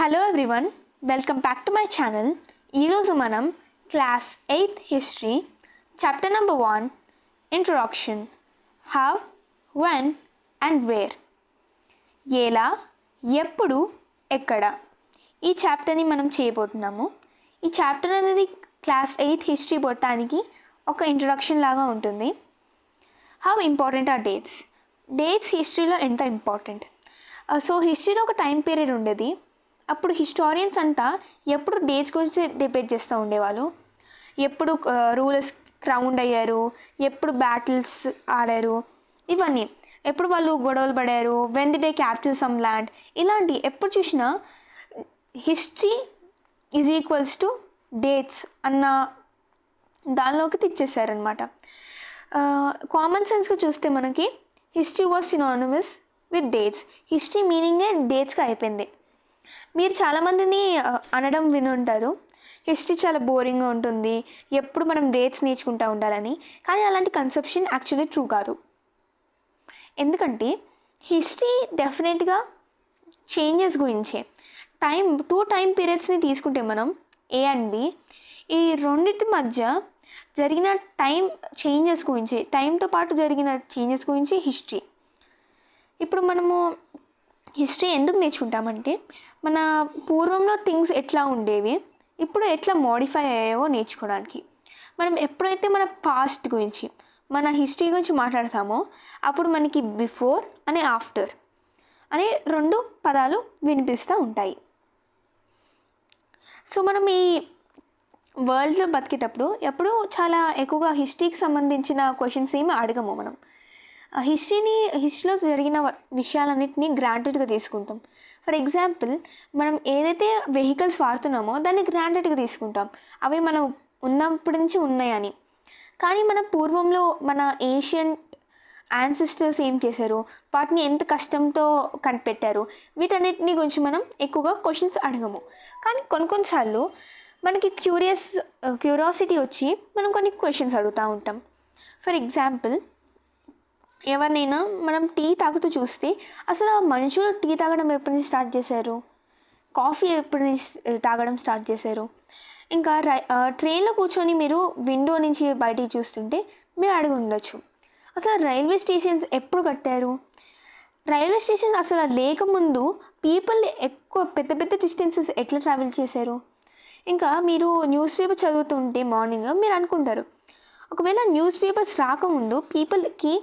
Hello everyone, welcome back to my channel. ఈరోజు మనం class 8th history chapter number 1 introduction, how, when and where, ఎలా, ఎప్పుడు, ఎక్కడ ఈ చాప్టర్ని మనం చేయబోతున్నాము. ఈ చాప్టర్ అనేది క్లాస్ 8th హిస్టరీ పోవటానికి ఒక ఇంట్రొడక్షన్ లాగా ఉంటుంది. హౌ ఇంపార్టెంట్ ఆర్ డేట్స్ హిస్టరీలో ఎంత ఇంపార్టెంట్. సో హిస్టరీలో ఒక టైం పీరియడ్ ఉండేది. అప్పుడు హిస్టారియన్స్ అంతా ఎప్పుడు డేట్స్ గురించి డిబేట్ చేస్తూ ఉండేవాళ్ళు. ఎప్పుడు రూలర్స్ క్రౌండ్ అయ్యారు, ఎప్పుడు బ్యాటిల్స్ ఆడారు, ఇవన్నీ ఎప్పుడు వాళ్ళు గొడవలు పడారు, when the day capture some land, ఇలాంటి ఎప్పుడు చూసినా history is equals to dates అన్న దానిలోకి తెచ్చేసారనమాట. కామన్ సెన్స్గా చూస్తే మనకి history was synonymous with dates. History మీనింగే డేట్స్గా అయిపోయింది. మీరు చాలామందిని అనడం వినుంటారు, హిస్టరీ చాలా బోరింగ్గా ఉంటుంది, ఎప్పుడు మనం డేట్స్ నేర్చుకుంటూ ఉండాలని. కానీ అలాంటి కన్సెప్షన్ యాక్చువల్లీ ట్రూ కాదు. ఎందుకంటే హిస్టరీ డెఫినెట్గా చేంజెస్ గురించే. టూ టైం పీరియడ్స్ని తీసుకుంటే మనం ఏ అండ్ బి, ఈ రెండింటి మధ్య జరిగిన టైం చేంజెస్ గురించి, టైంతో పాటు జరిగిన చేంజెస్ గురించి హిస్టరీ. ఇప్పుడు మనము హిస్టరీ ఎందుకు నేర్చుకుంటామంటే మన పూర్వంలో థింగ్స్ ఎట్లా ఉండేవి, ఇప్పుడు ఎట్లా మోడిఫై అయ్యాయో నేర్చుకోవడానికి. మనం ఎప్పుడైతే మన పాస్ట్ గురించి, మన హిస్టరీ గురించి మాట్లాడతామో అప్పుడు మనకి బిఫోర్ అనే ఆఫ్టర్ అనే రెండు పదాలు వినిపిస్తూ ఉంటాయి. సో మనం ఈ వరల్డ్లో బతికేటప్పుడు ఎప్పుడు చాలా ఎక్కువగా హిస్టరీకి సంబంధించిన క్వశ్చన్స్ ఏమి అడగము. మనం హిస్టరీలో జరిగిన విషయాలన్నింటినీ గ్రాంటెడ్గా తీసుకుంటాం. ఫర్ ఎగ్జాంపుల్, మనం ఏదైతే వెహికల్స్ వాడుతున్నామో దాన్ని గ్రాంటెడ్గా తీసుకుంటాం, అవి మనం ఉన్నప్పటి నుంచి ఉన్నాయని. కానీ మన పూర్వంలో మన ఏషియన్ యాన్సిస్టర్స్ ఏం చేశారు, వాటిని ఎంత కష్టంతో కనిపెట్టారు, వీటన్నిటిని గురించి మనం ఎక్కువగా క్వశ్చన్స్ అడగము. కానీ కొన్నిసార్లు మనకి క్యూరియాసిటీ వచ్చి మనం కొన్ని క్వశ్చన్స్ అడుగుతూ ఉంటాం. ఫర్ ఎగ్జాంపుల్, ఎవరినైనా మనం టీ తాగుతూ చూస్తే అసలు ఆ మనుషులు టీ తాగడం ఎప్పటి నుంచి స్టార్ట్ చేశారు, కాఫీ ఎప్పటి నుంచి తాగడం స్టార్ట్ చేశారు, ఇంకా ట్రైన్లో కూర్చొని మీరు విండో నుంచి బయటికి చూస్తుంటే మీరు అడిగి ఉండొచ్చు, అసలు రైల్వే స్టేషన్స్ ఎప్పుడు కట్టారు, రైల్వే స్టేషన్స్ అసలు లేకముందు పీపుల్ ఎక్కువ పెద్ద పెద్ద డిస్టెన్సెస్ ఎట్లా ట్రావెల్ చేశారు. ఇంకా మీరు న్యూస్ పేపర్ చదువుతుంటే మార్నింగ్ మీరు అనుకుంటారు, ఒకవేళ న్యూస్ పేపర్స్ రాకముందు పీపుల్కి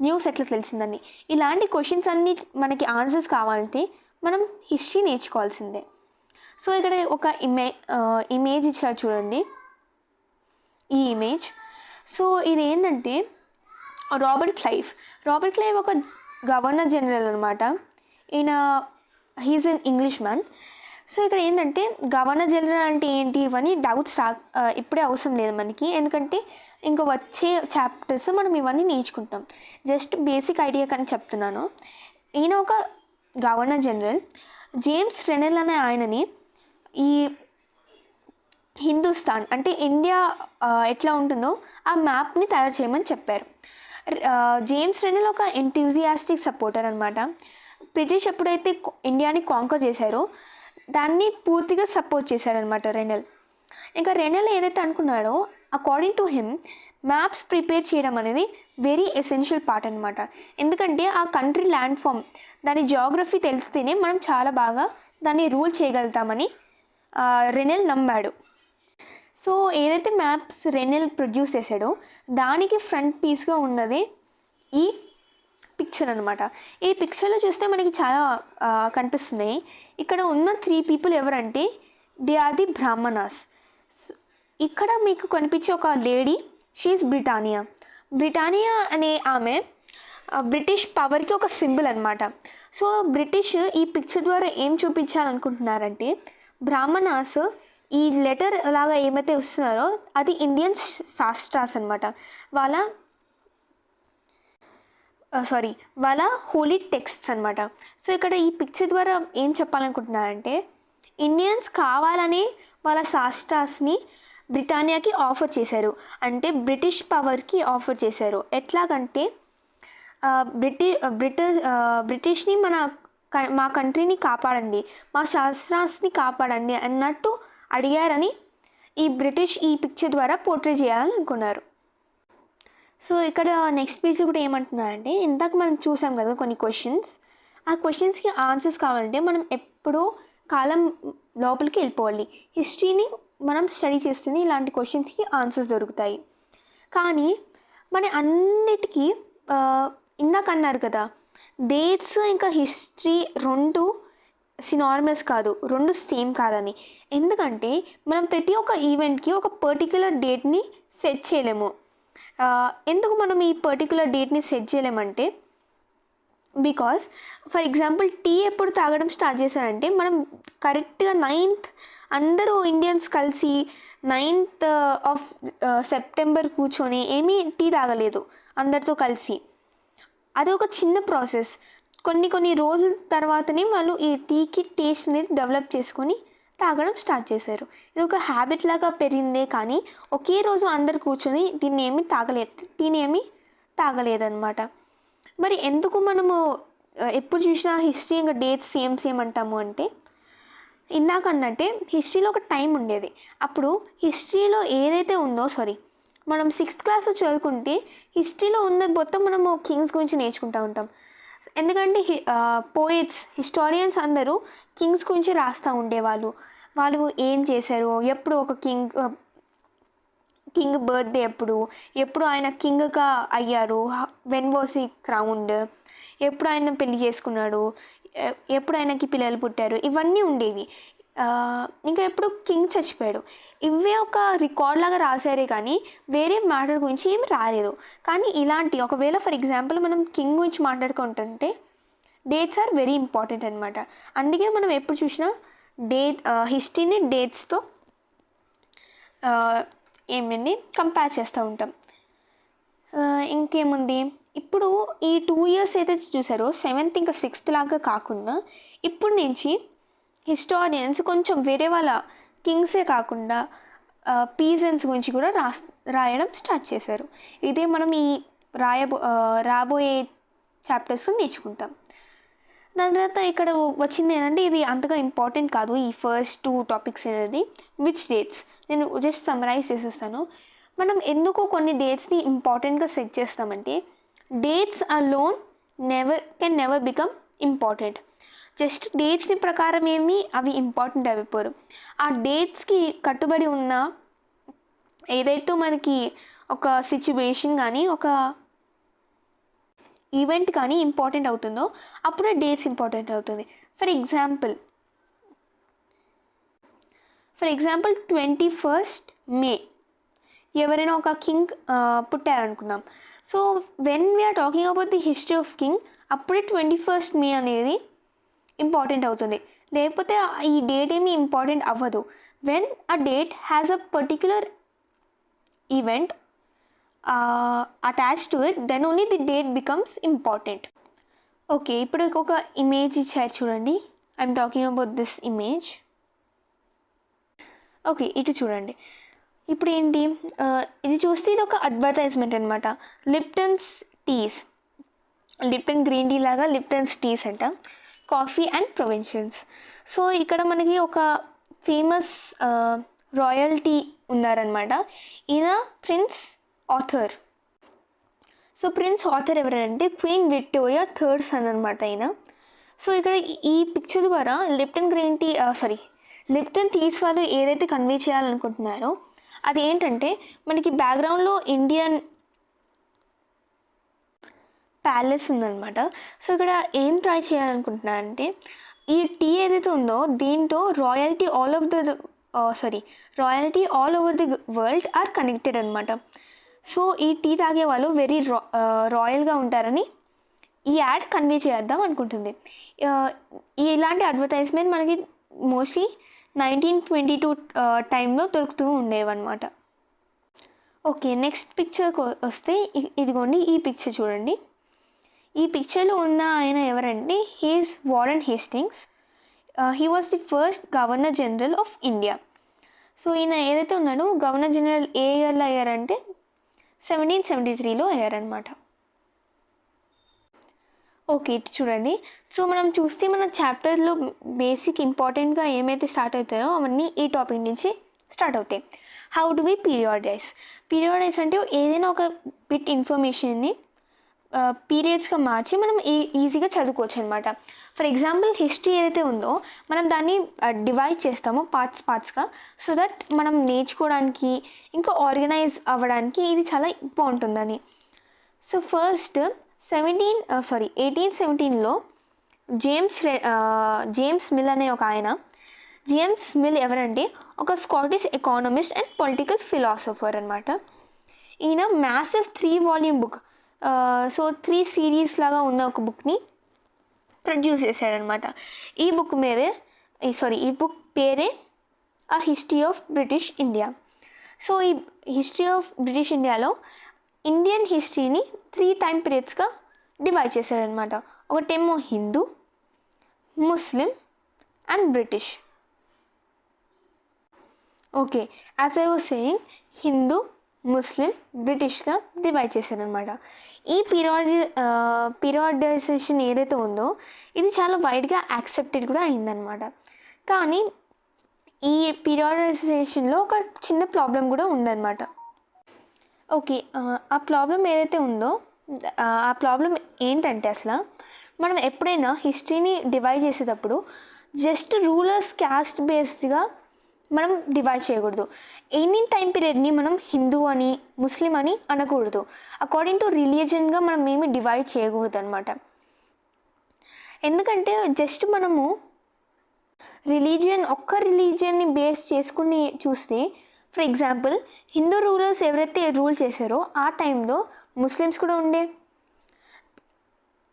న్యూస్ ఎట్లా తెలిసిందని. ఇలాంటి క్వశ్చన్స్ అన్నీ మనకి ఆన్సర్స్ కావాలంటే మనం హిస్టరీ నేర్చుకోవాల్సిందే. సో ఇక్కడ ఒక ఇమేజ్ ఇచ్చారు చూడండి, ఈ ఇమేజ్. సో ఇది ఏంటంటే రాబర్ట్ క్లైవ్ ఒక గవర్నర్ జనరల్ అనమాట. He's an English man. So ఇక్కడ ఏంటంటే గవర్నర్ జనరల్ అంటే ఏంటి, ఇవన్నీ డౌట్స్ ఇప్పుడే అవసరం లేదు మనకి, ఎందుకంటే ఇంకా వచ్చే చాప్టర్స్ మనం ఇవన్నీ నేర్చుకుంటాం. జస్ట్ బేసిక్ ఐడియా కానీ చెప్తున్నాను. ఈయన ఒక గవర్నర్ జనరల్. జేమ్స్ రెనెల్ అనే ఆయనని ఈ హిందుస్థాన్ అంటే ఇండియా ఎట్లా ఉంటుందో ఆ మ్యాప్ని తయారు చేయమని చెప్పారు. జేమ్స్ రెనెల్ ఒక ఎంతూజియాస్టిక్ సపోర్టర్ అనమాట. బ్రిటిష్ ఎప్పుడైతే ఇండియాని కాంకర్ చేశారో దాన్ని పూర్తిగా సపోర్ట్ చేశారనమాట రెనెల్. ఇంకా రెనెల్ ఏదైతే అనుకున్నాడో, according to him maps prepare చేయడం అనేది వెరీ ఎసెన్షియల్ పార్ట్ అనమాట. ఎందుకంటే ఆ కంట్రీ ల్యాండ్ ఫామ్, దాని జియోగ్రఫీ తెలిస్తేనే మనం చాలా బాగా దాన్ని రూల్ చేయగలుగుతామని రెనెల్ నమ్మాడు. సో ఏదైతే మ్యాప్స్ రెనెల్ ప్రొడ్యూస్ చేశాడో దానికి ఫ్రంట్ పీస్గా ఉన్నదే ఈ పిక్చర్ అనమాట. ఈ పిక్చర్లో చూస్తే మనకి చాలా కనిపిస్తున్నాయి. ఇక్కడ ఉన్న 3 people ఎవరంటే దే ఆర్ ది బ్రాహ్మణాస్. ఇక్కడ మీకు కనిపించే ఒక లేడీ, షీఈస్ బ్రిటానియా అనే ఆమె బ్రిటిష్ పవర్కి ఒక సింబల్ అనమాట. సో బ్రిటిష్ ఈ పిక్చర్ ద్వారా ఏం చూపించాలనుకుంటున్నారంటే, బ్రాహ్మణాస్ ఈ లెటర్ లాగా ఏమైతే వస్తున్నారో అది ఇండియన్ శాస్త్రాస్ అనమాట, వాళ్ళ హోలీ టెక్స్ట్స్ అనమాట. సో ఇక్కడ ఈ పిక్చర్ ద్వారా ఏం చెప్పాలనుకుంటున్నారంటే, ఇండియన్స్ కావాలని వాళ్ళ శాస్త్రాస్ని బ్రిటానియాకి ఆఫర్ చేశారు, అంటే బ్రిటిష్ పవర్కి ఆఫర్ చేశారు. ఎట్లాగంటే బ్రిటిష్ని మన మా కంట్రీని కాపాడండి, మా శాస్త్రాన్ని కాపాడండి అన్నట్టు అడిగారని ఈ బ్రిటిష్ ఈ పిక్చర్ ద్వారా పోర్ట్రే చేయాలని అనుకున్నారు. సో ఇక్కడ నెక్స్ట్ పేజ్లో కూడా ఏమంటున్నారంటే, ఇందాక మనం చూసాం కదా కొన్ని క్వశ్చన్స్, ఆ క్వశ్చన్స్కి ఆన్సర్స్ కావాలంటే మనం ఎప్పుడో కాలం లోపలికి వెళ్ళిపోవాలి. హిస్టరీని మనం స్టడీ చేస్తుంది ఇలాంటి క్వశ్చన్స్కి ఆన్సర్స్ దొరుకుతాయి. కానీ మన అన్నిటికీ ఇందాక అన్నారు కదా, డేట్స్ ఇంకా హిస్టరీ రెండు సినార్మల్స్ కాదు, రెండు సేమ్ కాదని. ఎందుకంటే మనం ప్రతి ఒక్క ఈవెంట్కి ఒక పర్టిక్యులర్ డేట్ని సెట్ చేయలేము. ఎందుకు మనం ఈ పర్టిక్యులర్ డేట్ని సెట్ చేయలేమంటే, బికాస్ ఫర్ ఎగ్జాంపుల్ టీ ఎప్పుడు తాగడం స్టార్ట్ చేశారంటే, మనం కరెక్ట్గా 9th అందరూ ఇండియన్స్ కలిసి 9th ఆఫ్ సెప్టెంబర్ కూర్చొని ఏమీ టీ తాగలేదు అందరితో కలిసి. అది ఒక చిన్న ప్రాసెస్. కొన్ని రోజుల తర్వాతనే వాళ్ళు ఈ టీకి టేస్ట్ అనేది డెవలప్ చేసుకొని తాగడం స్టార్ట్ చేశారు. ఇది ఒక హ్యాబిట్ లాగా పెరిగిందే కానీ ఒకే రోజు అందరు కూర్చొని టీని ఏమీ తాగలేదన్నమాట. మరి ఎందుకు మనము ఎప్పుడు చూసినా హిస్టరీ ఇంకా డేట్స్ సేమ్ అంటాము అంటే, ఇందాక అన్నట్టే హిస్టరీలో ఒక టైం ఉండేది. అప్పుడు హిస్టరీలో ఏదైతే ఉందో మనం 6th క్లాస్లో చదువుకుంటే హిస్టరీలో ఉన్నది మొత్తం మనము కింగ్స్ గురించి నేర్చుకుంటూ ఉంటాం. ఎందుకంటే పోయిట్స్, హిస్టారియన్స్ అందరూ కింగ్స్ గురించి రాస్తూ ఉండేవాళ్ళు. వాళ్ళు ఏం చేశారు, ఎప్పుడు ఒక కింగ్ బర్త్డే ఎప్పుడు ఆయన కింగ్గా అయ్యారు, వెన్ వాస్ హీ క్రౌన్డ్, ఎప్పుడు ఆయన పెళ్లి చేసుకున్నాడు, ఎప్పుడు ఆయనకి పిల్లలు పుట్టారు, ఇవన్నీ ఉండేవి. ఇంకా ఎప్పుడు కింగ్ చచ్చిపోయాడు, ఇవే ఒక రికార్డ్ లాగా రాశారే కానీ వేరే మ్యాటర్ గురించి ఏమి రాలేదు. కానీ ఇలాంటి ఒకవేళ ఫర్ ఎగ్జాంపుల్ మనం కింగ్ గురించి మాట్లాడుకుంటుంటే డేట్స్ ఆర్ వెరీ ఇంపార్టెంట్ అనమాట. అందుకే మనం ఎప్పుడు చూసినా హిస్టరీని డేట్స్తో కంపేర్ చేస్తూ ఉంటాం. ఇంకేముంది, ఇప్పుడు ఈ 2 years ఏదైతే చూసారో 7th ఇంకా 6th లాగా కాకుండా ఇప్పుడు నుంచి హిస్టారియన్స్ కొంచెం వేరే వాళ్ళ కింగ్సే కాకుండా పీజన్స్ గురించి కూడా రాయడం స్టార్ట్ చేశారు. ఇదే మనం ఈ రాబోయే చాప్టర్స్లో నేర్చుకుంటాం. దాని తర్వాత ఇక్కడ వచ్చింది ఏంటంటే, ఇది అంతగా ఇంపార్టెంట్ కాదు ఈ ఫస్ట్ 2 topics అనేది. విచ్ డేట్స్ నేను జస్ట్ సమ్మరైజ్ చేసేస్తాను. మనం ఎందుకు కొన్ని డేట్స్ని ఇంపార్టెంట్గా సెట్ చేస్తామంటే, dates alone can never become important. Just డేట్స్ని ప్రకారం అవి ఇంపార్టెంట్ అయిపోరు. ఆ డేట్స్కి కట్టుబడి ఉన్న ఏదైతే మనకి ఒక సిచ్యువేషన్ కానీ ఒక ఈవెంట్ కానీ ఇంపార్టెంట్ అవుతుందో అప్పుడే డేట్స్ ఇంపార్టెంట్ అవుతుంది. ఫర్ ఎగ్జాంపుల్ 21st May ఎవరైనా ఒక కింగ్ పుట్టారనుకుందాం. So when we are talking about the history of king, అప్పుడే 21st May అనేది ఇంపార్టెంట్ అవుతుంది. లేకపోతే ఈ డేట్ ఏమీ ఇంపార్టెంట్ అవ్వదు. When a date has a particular event attached to it, then only the date becomes important. Okay, ఇప్పుడు ఒక image ఇచ్చారు చూడండి. I'm talking about this image. Okay, ఇటు చూడండి. ఇప్పుడు ఏంటి, ఇది చూస్తే ఇది ఒక అడ్వర్టైజ్మెంట్ అనమాట. లిప్టన్ గ్రీన్ టీ లాగా లిప్టన్స్ టీస్ అంట, కాఫీ అండ్ ప్రొవెన్షన్స్. సో ఇక్కడ మనకి ఒక ఫేమస్ రాయల్టీ ఉన్నారనమాట. ఈయన prince Arthur. So prince Arthur ఎవరంటే క్వీన్ విక్టోరియా థర్డ్ సన్ అనమాట ఆయన. సో ఇక్కడ ఈ పిక్చర్ ద్వారా లిప్టన్ టీస్ వాళ్ళు ఏదైతే కన్వే చేయాలనుకుంటున్నారో అది ఏంటంటే, మనకి బ్యాక్గ్రౌండ్లో ఇండియన్ ప్యాలెస్ ఉందన్నమాట. సో ఇక్కడ ఏం ట్రై చేయాలనుకుంటున్నారంటే, ఈ టీ ఏదైతే ఉందో దీంతో royalty all over the world are connected అనమాట. సో ఈ టీ తాగే వాళ్ళు వెరీ రాయల్గా ఉంటారని ఈ యాడ్ కన్వే చేద్దాం అనుకుంటుంది. ఇలాంటి అడ్వర్టైజ్మెంట్ మనకి మోస్ట్లీ 1922 టైంలో దొరుకుతూ ఉండేవన్నమాట. ఓకే, నెక్స్ట్ పిక్చర్కి వస్తే ఇదిగోండి ఈ పిక్చర్ చూడండి. ఈ పిక్చర్లో ఉన్న ఆయన ఎవరంటే, he is Warren Hastings. He was the first governor general of India. So ఈయన ఏదైతే ఉన్నాడో గవర్నర్ జనరల్ ఏ ఇయర్లో అయ్యారంటే 1773లో అయ్యారనమాట. ఓకే, ఇటు చూడండి. సో మనం చూస్తే మన చాప్టర్లో బేసిక్ ఇంపార్టెంట్గా ఏమైతే స్టార్ట్ అవుతాయో అవన్నీ ఈ టాపిక్ నుంచి స్టార్ట్ అవుతాయి. How do we పీరియాడైజ్. పీరియాడైజ్ అంటే ఏదైనా ఒక బిట్ ఇన్ఫర్మేషన్ని పీరియడ్స్గా మార్చి మనం ఈజీగా చదువుకోవచ్చు అనమాట. ఫర్ ఎగ్జాంపుల్ హిస్టరీ ఏదైతే ఉందో మనం దాన్ని డివైడ్ చేస్తామో పార్ట్స్గా, సో దట్ మనం నేర్చుకోవడానికి ఇంకా ఆర్గనైజ్ అవ్వడానికి ఇది చాలా బాగుంటుందని. సో ఫస్ట్ 1817లో జేమ్స్ మిల్ అనే ఒక ఆయన. జేమ్స్ మిల్ ఎవరంటే ఒక Scottish economist and political philosopher అనమాట. ఈయన massive 3 volume book, so 3 series లాగా ఉన్న ఒక బుక్ని ప్రొడ్యూస్ చేశాడనమాట. ఈ బుక్ పేరే ఆ history of British India. So ఈ హిస్టరీ ఆఫ్ బ్రిటిష్ ఇండియాలో ఇండియన్ హిస్టరీని 3 టైమ్ పీరియడ్స్గా డివైడ్ చేశాడనమాట. ఒకటేమో Hindu, Muslim and British. Okay, as I was saying, Hindu, Muslim, బ్రిటిష్గా డివైడ్ చేశారనమాట. ఈ పీరియాడైజేషన్ ఏదైతే ఉందో ఇది చాలా వైడ్గా యాక్సెప్టెడ్ కూడా అయిందనమాట. కానీ ఈ పీరియాడైజేషన్లో ఒక చిన్న ప్రాబ్లం కూడా ఉందన్నమాట. ఓకే, ఆ ప్రాబ్లం ఏదైతే ఉందో ఆ ప్రాబ్లం ఏంటంటే అసలు మనం ఎప్పుడైనా హిస్టరీని డివైడ్ చేసేటప్పుడు జస్ట్ రూలర్స్ క్యాస్ట్ బేస్డ్గా మనం డివైడ్ చేయకూడదు. ఎనీ టైం పీరియడ్ని మనం హిందూ అని ముస్లిం అని అనకూడదు. అకార్డింగ్ టు రిలీజియన్గా మనం ఏమి డివైడ్ చేయకూడదు అనమాట. ఎందుకంటే జస్ట్ మనము ఒక్క రిలీజియన్ని బేస్ చేసుకుని చూస్తే, ఫర్ ఎగ్జాంపుల్ హిందూ రూలర్స్ ఎవరైతే రూల్ చేశారో ఆ టైంలో ముస్లిమ్స్ కూడా ఉండే.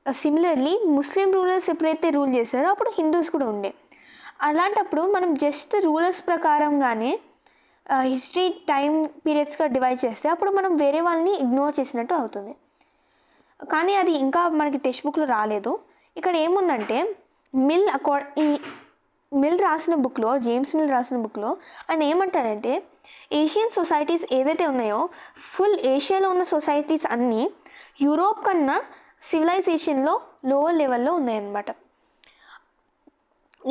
సిమిలర్లీ ముస్లిం రూలర్స్ ఎప్పుడైతే రూల్ చేశారో అప్పుడు హిందూస్ కూడా ఉండే. అలాంటప్పుడు మనం జస్ట్ రూలర్స్ ప్రకారంగానే హిస్టరీ టైం పీరియడ్స్గా డివైడ్ చేస్తే అప్పుడు మనం వేరే వాళ్ళని ఇగ్నోర్ చేసినట్టు అవుతుంది. కానీ అది ఇంకా మనకి టెక్స్ట్ బుక్లో రాలేదు. ఇక్కడ ఏముందంటే మిల్ రాసిన బుక్లో, జేమ్స్ మిల్ రాసిన బుక్లో ఆయన ఏమంటారంటే ఏషియన్ సొసైటీస్ ఏవైతే ఉన్నాయో ఫుల్ ఏషియాలో ఉన్న సొసైటీస్ అన్నీ యూరోప్ కన్నా సివిలైజేషన్లో లోవర్ లెవెల్లో ఉన్నాయన్నమాట.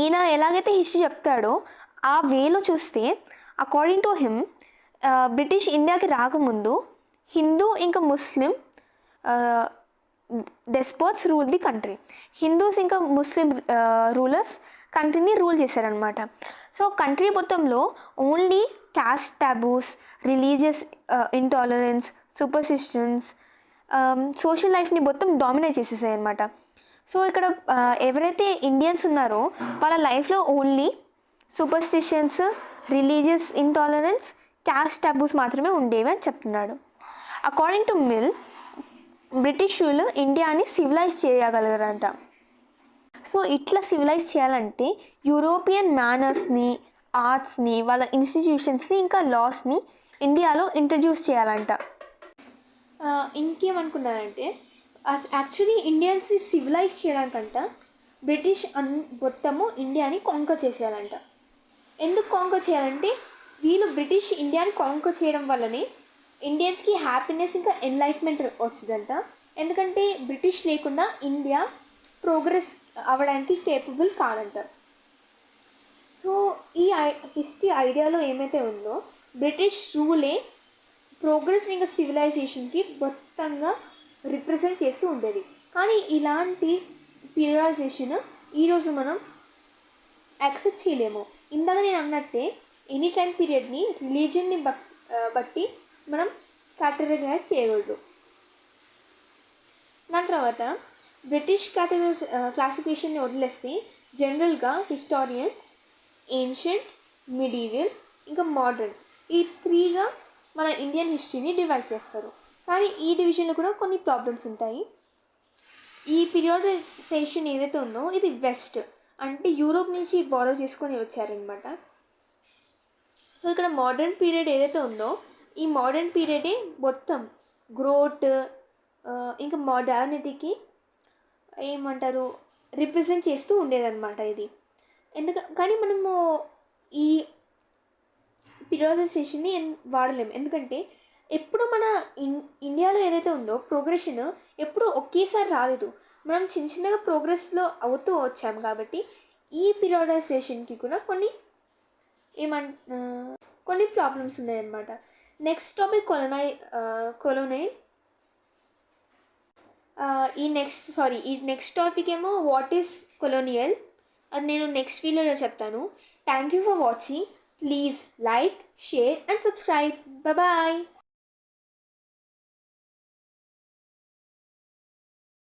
ఈయన ఎలాగైతే హిస్టరీ చెప్తాడో ఆ వేలో చూస్తే అకార్డింగ్ టు హిమ్ బ్రిటిష్ ఇండియాకి రాకముందు హిందూ ఇంకా ముస్లిం డెస్పోట్స్ రూల్ ది కంట్రీ. హిందూస్ ఇంకా ముస్లిం రూలర్స్ కంట్రీని రూల్ చేశారనమాట. సో కంట్రీ మొత్తంలో only caste taboos, religious intolerance, superstitions, social లైఫ్ని మొత్తం డామినేట్ చేసేసాయి అనమాట. సో ఇక్కడ ఎవరైతే ఇండియన్స్ ఉన్నారో వాళ్ళ లైఫ్లో only superstitions, religious intolerance, caste taboos మాత్రమే ఉండేవి అని చెప్తున్నాడు. అకార్డింగ్ టు మిల్ బ్రిటిష్ వాళ్ళు ఇండియాని సివిలైజ్ చేయగలరంట. సో ఇట్లా సివిలైజ్ చేయాలంటే యూరోపియన్ మేనర్స్ని, ఆర్ట్స్ని, వాళ్ళ ఇన్స్టిట్యూషన్స్ని ఇంకా లాస్ని ఇండియాలో ఇంట్రడ్యూస్ చేయాలంట. ఇంకేమనుకున్నారంటే యాక్చువల్లీ ఇండియన్స్ని సివిలైజ్ చేయడానికంట బ్రిటిష్ మొత్తము ఇండియాని కాంకర్ చేసేయాలంట. ఎందుకు కాంకర్ చేయాలంటే వీళ్ళు బ్రిటిష్ ఇండియాని కాంకర్ చేయడం వల్లనే ఇండియన్స్కి హ్యాపీనెస్ ఇంకా ఎన్లైట్మెంట్ వస్తుందంట. ఎందుకంటే బ్రిటిష్ లేకుండా ఇండియా ప్రోగ్రెస్ అవ్వడానికి కేపబుల్ కాదంట. సో ఈ హిస్టరీ ఐడియాలో ఏమైతే ఉందో బ్రిటిష్ రూలే ప్రోగ్రెస్ ఇంకా సివిలైజేషన్కి మొత్తంగా రిప్రజెంట్ చేస్తూ ఉండేది. కానీ ఇలాంటి పీరియాడైజేషన్ ఈరోజు మనం యాక్సెప్ట్ చేయలేము. ఇందాక నేను అన్నట్టే ఎనీ టైం పీరియడ్ని రిలీజియన్ని బట్టి మనం కేటగరైజ్ చేయకూడదు. దాని తర్వాత బ్రిటిష్ క్లాసిఫికేషన్ని వదిలేస్తే జనరల్గా హిస్టారియన్స్ ఏన్షియంట్, మిడీవియల్ ఇంకా మోడర్న్ ఈ 3గా మన ఇండియన్ హిస్టరీని డివైడ్ చేస్తారు. కానీ ఈ డివిజన్లో కూడా కొన్ని ప్రాబ్లమ్స్ ఉంటాయి. ఈ పీరియాడైజేషన్ ఏదైతే ఉందో ఇది వెస్ట్ అంటే యూరోప్ నుంచి బారో చేసుకొని వచ్చారనమాట. సో ఇక్కడ మోడర్న్ పీరియడ్ ఏదైతే ఉందో ఈ మోడర్న్ పీరియడే మొత్తం గ్రోత్ ఇంకా మోడర్నిటీకి ఏమంటారు రిప్రజెంట్ చేస్తూ ఉండేదన్నమాట ఇది. కానీ మనము ఈ పీరియాడైజేషన్ని వాడలేము. ఎందుకంటే ఎప్పుడు మన ఇండియాలో ఏదైతే ఉందో ప్రోగ్రెషన్ ఎప్పుడు ఒకేసారి రాలేదు. మనం చిన్న చిన్నగా ప్రోగ్రెస్లో అవుతూ వచ్చాం కాబట్టి ఈ పీరియాడైజేషన్కి కూడా కొన్ని ప్రాబ్లమ్స్ ఉన్నాయన్నమాట. Next topic colonial. ఈ నెక్స్ట్ టాపిక్ ఏమో వాట్ ఈస్ కొలోనియల్, అది నేను నెక్స్ట్ వీడియోలో చెప్తాను. Thank you for watching. Please like, share and subscribe. Bye.